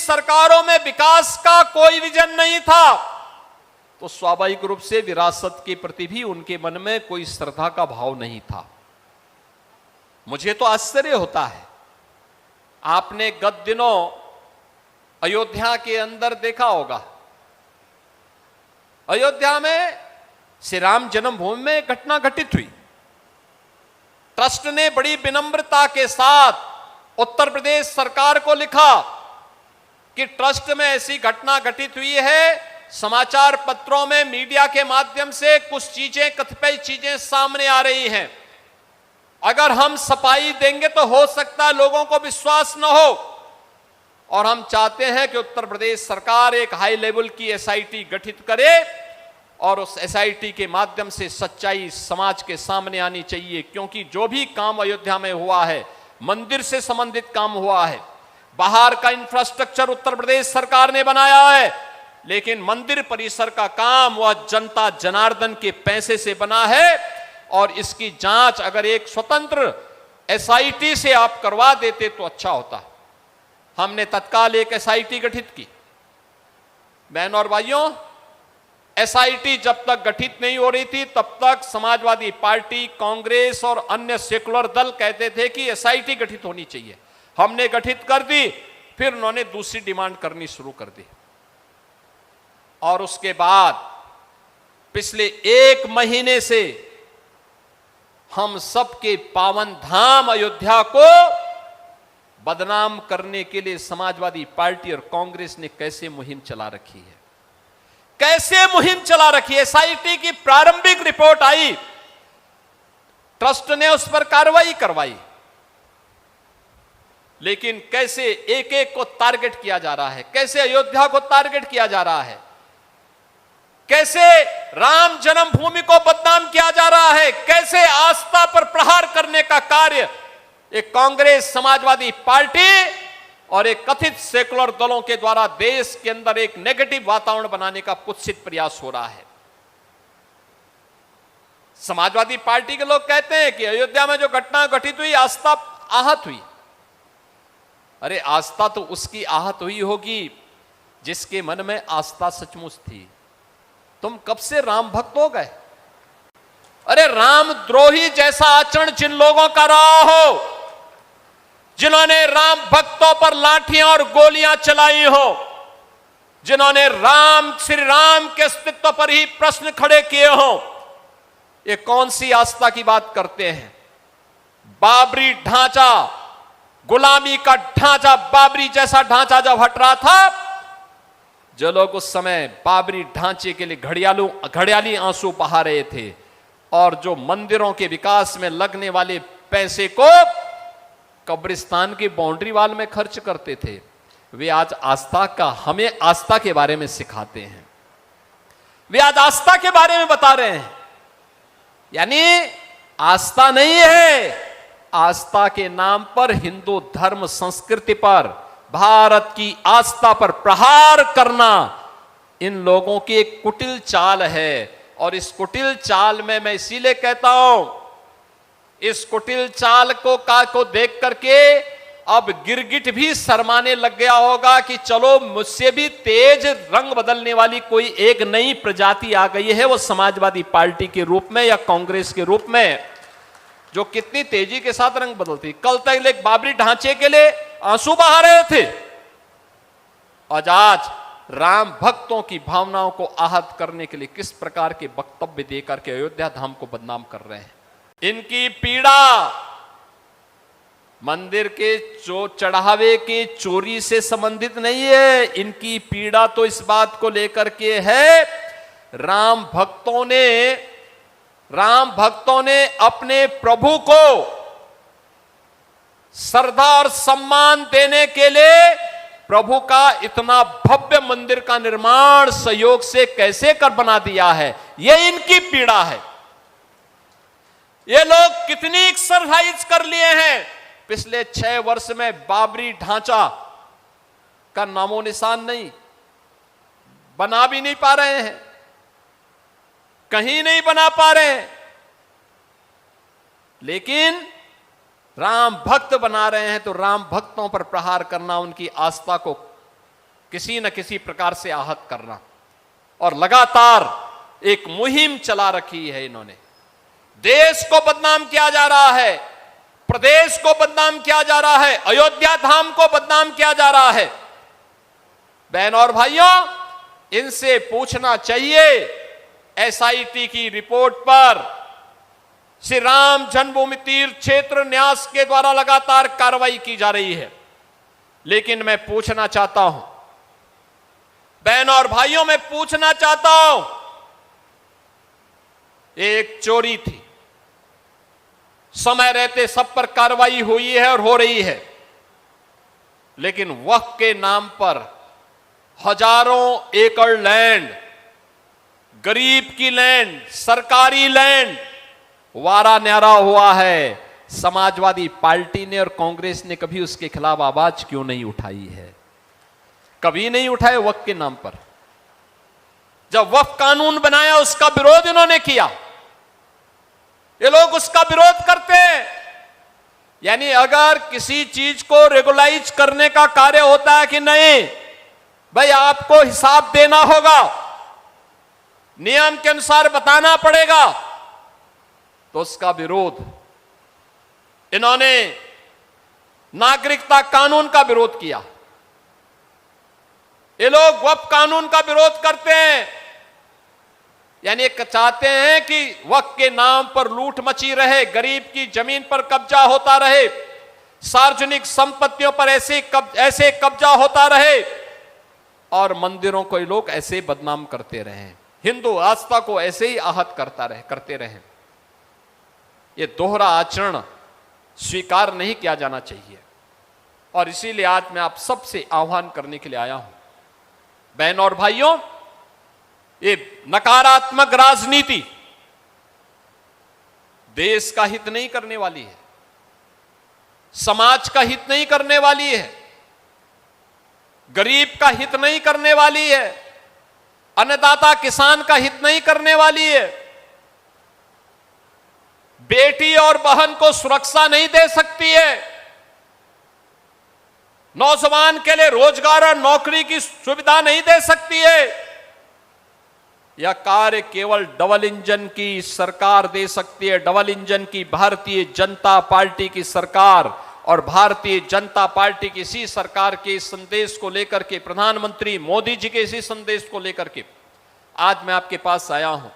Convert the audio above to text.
सरकारों में विकास का कोई विजन नहीं था, तो स्वाभाविक रूप से विरासत के प्रति भी उनके मन में कोई श्रद्धा का भाव नहीं था। मुझे तो आश्चर्य होता है, आपने गत दिनों अयोध्या के अंदर देखा होगा, अयोध्या में श्री राम जन्मभूमि में एक घटना घटित हुई। ट्रस्ट ने बड़ी विनम्रता के साथ उत्तर प्रदेश सरकार को लिखा कि ट्रस्ट में ऐसी घटना घटित हुई है, समाचार पत्रों में मीडिया के माध्यम से कुछ चीजें, कतिपय चीजें सामने आ रही हैं। अगर हम सफाई देंगे तो हो सकता है लोगों को विश्वास न हो, और हम चाहते हैं कि उत्तर प्रदेश सरकार एक हाई लेवल की एसआईटी गठित करे और उस एसआईटी के माध्यम से सच्चाई समाज के सामने आनी चाहिए। क्योंकि जो भी काम अयोध्या में हुआ है, मंदिर से संबंधित काम हुआ है, बाहर का इंफ्रास्ट्रक्चर उत्तर प्रदेश सरकार ने बनाया है, लेकिन मंदिर परिसर का काम वह जनता जनार्दन के पैसे से बना है, और इसकी जांच अगर एक स्वतंत्र एसआईटी से आप करवा देते तो अच्छा होता। हमने तत्काल एक एसआईटी गठित की। बहनों और भाइयों, एसआईटी जब तक गठित नहीं हो रही थी तब तक समाजवादी पार्टी, कांग्रेस और अन्य सेकुलर दल कहते थे कि एसआईटी गठित होनी चाहिए। हमने गठित कर दी, फिर उन्होंने दूसरी डिमांड करनी शुरू कर दी, और उसके बाद पिछले 1 महीने से हम सबके पावन धाम अयोध्या को बदनाम करने के लिए समाजवादी पार्टी और कांग्रेस ने कैसे मुहिम चला रखी है, कैसे मुहिम चला रखी है। एसआईटी की प्रारंभिक रिपोर्ट आई, ट्रस्ट ने उस पर कार्रवाई करवाई, लेकिन कैसे एक एक को टारगेट किया जा रहा है, कैसे अयोध्या को टारगेट किया जा रहा है, कैसे राम जन्मभूमि को बदनाम किया जा रहा है, कैसे आस्था पर प्रहार करने का कार्य एक कांग्रेस, समाजवादी पार्टी और एक कथित सेकुलर दलों के द्वारा देश के अंदर एक नेगेटिव वातावरण बनाने का कुत्सित प्रयास हो रहा है। समाजवादी पार्टी के लोग कहते हैं कि अयोध्या में जो घटना घटित हुई, आस्था आहत हुई। अरे आस्था तो उसकी आहत हुई होगी जिसके मन में आस्था सचमुच थी। तुम कब से राम भक्त हो गए? अरे राम द्रोही जैसा आचरण जिन लोगों का रहा हो, जिन्होंने राम भक्तों पर लाठियां और गोलियां चलाई हो, जिन्होंने श्री राम के अस्तित्व पर ही प्रश्न खड़े किए हो, ये कौन सी आस्था की बात करते हैं? बाबरी ढांचा, गुलामी का ढांचा, बाबरी जैसा ढांचा जब हट रहा था, जो लोग उस समय बाबरी ढांचे के लिए घड़ियाली आंसू बहा रहे थे, और जो मंदिरों के विकास में लगने वाले पैसे को कब्रिस्तान की बाउंड्री वाल में खर्च करते थे, वे आज हमें आस्था के बारे में सिखाते हैं। वे आज आस्था के बारे में बता रहे हैं। यानी आस्था नहीं है, आस्था के नाम पर हिंदू धर्म संस्कृति पर, भारत की आस्था पर प्रहार करना इन लोगों की एक कुटिल चाल है। और इस कुटिल चाल में मैं इसीलिए कहता हूं, इस कुटिल चाल को देख करके अब गिरगिट भी शर्माने लग गया होगा कि चलो मुझसे भी तेज रंग बदलने वाली कोई एक नई प्रजाति आ गई है, वो समाजवादी पार्टी के रूप में या कांग्रेस के रूप में, जो कितनी तेजी के साथ रंग बदलती। कल तक एक बाबरी ढांचे के लिए आंसू बहा रहे थे, और आज राम भक्तों की भावनाओं को आहत करने के लिए किस प्रकार के वक्तव्य देकर के अयोध्या धाम को बदनाम कर रहे हैं। इनकी पीड़ा मंदिर के चढ़ावे के चोरी से संबंधित नहीं है, इनकी पीड़ा तो इस बात को लेकर के है, राम भक्तों ने अपने प्रभु को श्रद्धा और सम्मान देने के लिए प्रभु का इतना भव्य मंदिर का निर्माण सहयोग से कैसे कर बना दिया है, यह इनकी पीड़ा है। ये लोग कितनी एक्सरसाइज कर लिए हैं, पिछले 6 वर्ष में बाबरी ढांचा का नामो निशान नहीं, बना भी नहीं पा रहे हैं, कहीं नहीं बना पा रहे हैं, लेकिन राम भक्त बना रहे हैं। तो राम भक्तों पर प्रहार करना, उनकी आस्था को किसी न किसी प्रकार से आहत करना, और लगातार एक मुहिम चला रखी है इन्होंने। देश को बदनाम किया जा रहा है, प्रदेश को बदनाम किया जा रहा है, अयोध्या धाम को बदनाम किया जा रहा है। बहन और भाइयों, इनसे पूछना चाहिए, एसआईटी की रिपोर्ट पर श्री राम जन्मभूमि तीर्थ क्षेत्र न्यास के द्वारा लगातार कार्रवाई की जा रही है, लेकिन मैं पूछना चाहता हूं, बहन और भाइयों, मैं पूछना चाहता हूं, एक चोरी थी, समय रहते सब पर कार्रवाई हुई है और हो रही है, लेकिन वक्फ के नाम पर हजारों एकड़ लैंड, गरीब की लैंड, सरकारी लैंड वारा न्यारा हुआ है। समाजवादी पार्टी ने और कांग्रेस ने कभी उसके खिलाफ आवाज क्यों नहीं उठाई है? कभी नहीं उठाए वक्फ के नाम पर। जब वक्फ कानून बनाया उसका विरोध इन्होंने किया, ये लोग उसका विरोध करते हैं। यानी अगर किसी चीज को रेगुलाइज करने का कार्य होता है कि नहीं भाई, आपको हिसाब देना होगा, नियम के अनुसार बताना पड़ेगा, तो उसका विरोध इन्होंने नागरिकता कानून का विरोध किया। ये लोग वक्फ कानून का विरोध करते हैं, यानी चाहते हैं कि वक्फ के नाम पर लूट मची रहे, गरीब की जमीन पर कब्जा होता रहे, सार्वजनिक संपत्तियों पर ऐसे कब्जा होता रहे, और मंदिरों को ये लोग ऐसे बदनाम करते रहे, हिंदू आस्था को ऐसे ही आहत करते रहे। ये दोहरा आचरण स्वीकार नहीं किया जाना चाहिए, और इसीलिए आज मैं आप सबसे आह्वान करने के लिए आया हूं। बहन और भाइयों, ये नकारात्मक राजनीति देश का हित नहीं करने वाली है, समाज का हित नहीं करने वाली है, गरीब का हित नहीं करने वाली है, अन्नदाता किसान का हित नहीं करने वाली है, बेटी और बहन को सुरक्षा नहीं दे सकती है, नौजवान के लिए रोजगार और नौकरी की सुविधा नहीं दे सकती है। यह कार्य केवल डबल इंजन की सरकार दे सकती है। डबल इंजन की भारतीय जनता पार्टी की सरकार, और भारतीय जनता पार्टी की इसी सरकार के संदेश को लेकर के, प्रधानमंत्री मोदी जी के इसी संदेश को लेकर के आज मैं आपके पास आया हूं।